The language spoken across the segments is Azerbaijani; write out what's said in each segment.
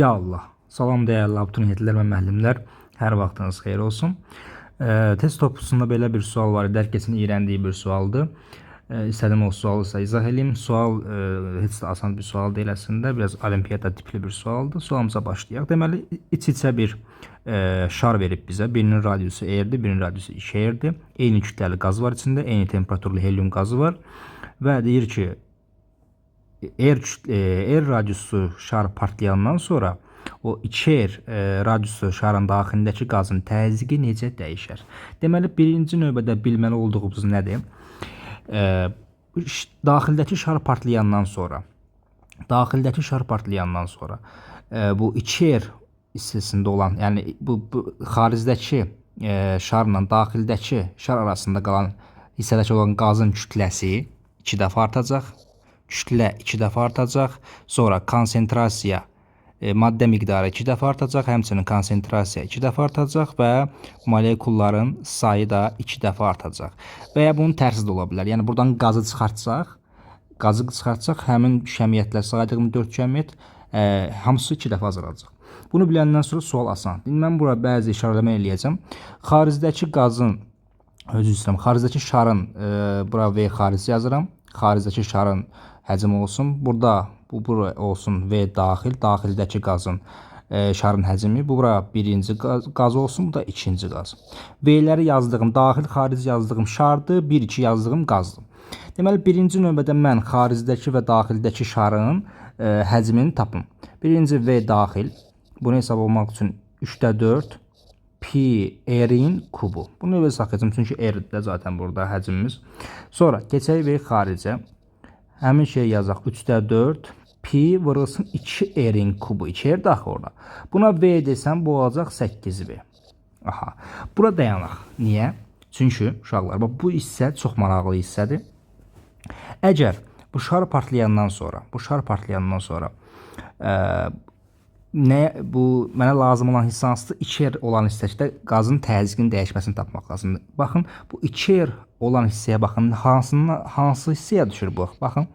Ya Allah. Salam dəyərli abituriyentlər və müəllimlər. Hər vaxtınız xeyir olsun. Test toplusunda belə bir sual var idi. Hər kəsin iyrəndiyi bir sualdır. İstədim o sualı sizə izah edeyim. Sual heç də asan bir sual deyil əslində. Biraz olimpiyada tipli bir sualdır. Sualımıza başlayaq. Deməli, iç-içə bir şar verib bizə. Birinin radiusu R-dir, birinin radiusu 2R-dir. Eyni kütləli qaz var içində, eyni temperaturlu helyum qazı var və deyir ki, R radiuslu şar partlayandan sonra o 2R radiuslu şarın daxilindəki qazın təzyiqi necə dəyişər? Deməli, birinci növbədə bilməli olduğumuz nədir? Daxildəki şar partlayandan sonra bu 2R hissəsində olan, yəni bu xaricdəki şarla daxildəki şar arasında qalan hissədəki olan qazın kütləsi 2 dəfə artacaq. Kütlə 2 dəfə artacaq. Sonra konsentrasiya, maddə miqdarı 2 dəfə artacaq. Həmçinin konsentrasiya 2 dəfə artacaq və molekulların sayı da 2 dəfə artacaq. Və ya bunun tərsi də ola bilər. Yəni buradan qazı çıxartsaq, həmin şəmiyyətlər saydığım 4 şəmiyyət hamısı 2 dəfə azalacaq. Bunu biləndən sonra sual asan. İndi mən bura bəzi işarələmə eləyəcəm. Xaricdəki qazın, xaricdəki şarın, bura V xarici yazıram. Xaricdəki şarın həcmi olsun. Burada bu olsun V daxil. Daxildəki qazın şarın həcmi. Bura birinci qaz olsun. Bu da ikinci qaz. V'ləri yazdığım daxil, xarici yazdığım şardır. 1-2 yazdığım qazdır. Deməli, birinci növbədə mən xaricdəki və daxildəki şarın həcmini tapım. Birinci V daxil. Bunu hesab olmaq üçün 3/4 pi R-in kubu. Bunu evə saxlayacağım çünki R-də zaten burada həcmimiz. Sonra keçək V xaricə. Həmin şey yazaq 3/4 pi vurulsun 2R-in kubu. 2R daxil orada. Buna V desəm bu olacaq 8V. Aha. Bura dayanaq. Niyə? Çünki uşaqlar, bu hissə çox maraqlı hissədir. Əgər bu şar partlayandan sonra mənə lazım olan hissə hansıdır? 2R olan hissədə qazın təzyiqinin dəyişməsini tapmaq lazımdır. Baxın, bu 2R olan hissəyə baxın. Hansı hissəyə düşür bu? Baxın,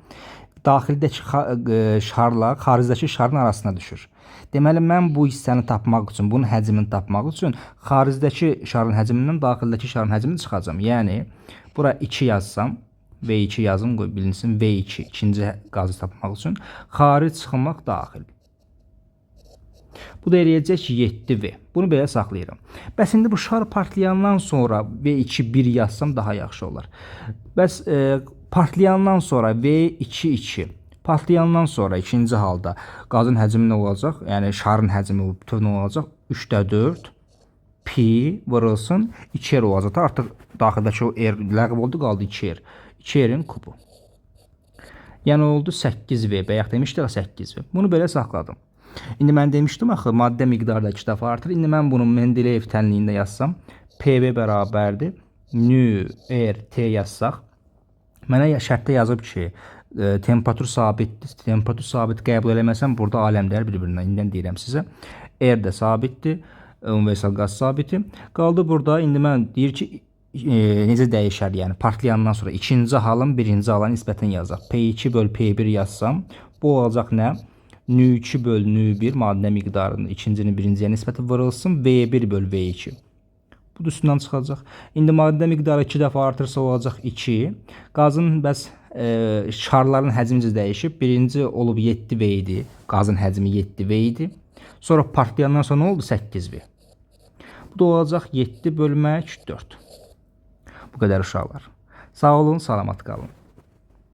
daxildəki şarla xaricdəki şarın arasına düşür. Deməli, mən bu hissəni tapmaq üçün, bunun həcmini tapmaq üçün xaricdəki şarın həcmindən daxildəki şarın həcmini çıxacağım. Yəni, bura 2 yazsam, V2 yazım, qoy bilinsin, V2 ikinci qazı tapmaq üçün xaric çıxmaq daxil. Bu da eləyəcək 7V. Bunu belə saxlayıram. Bəs indi bu şar partlayandan sonra V2 1 yazsam daha yaxşı olar. Bəs partlayandan sonra V2 2. Partlayandan sonra ikinci halda qazın həcmi nə olacaq? Yəni şarın həcmi bütöv nə olacaq? 3/4 pi vurulsun 2R olacaq. Artıq daxildəki o R ləğv oldu, qaldı 2R. 2R'in kubu. Yəni oldu 8V. Bayaq demişdik 8V. Bunu belə saxladım. İndi mən demişdim axı, maddə miqdarı da 2 dəfə artır. İndi mən bunu Mendeleyev tənliyində yazsam, PV bərabərdir. Nü, R, T yazsaq, mənə şərtdə yazıb ki, temperatur sabitdir. Temperatur sabit qəbul eləməsəm, burada aləmlər bir-birindən. İndən deyirəm sizə. R də sabitdir. Universal qaz sabiti. Qaldı burada. İndi mən deyir ki, necə dəyişər? Yəni, partlayandan sonra ikinci halın birinci hala nisbətən yazaq. P2 böl P1 yazsam, bu olacaq nə? Nü2 böl Nü1 maddə miqdarının ikincinin birinciyə nisbəti vurulsun. V1 böl V2. Bu da üstündən çıxacaq. İndi maddə miqdarı 2 dəfə artırsa olacaq 2. Qazın bəs şarların həcmi dəyişib. Birinci olub 7V idi. Qazın həcmi 7V idi. Sonra partlayandan sonra nə oldu? 8V. Bu da olacaq 7 bölmək 4. Bu qədər uşaqlar. Sağ olun, salamat qalın.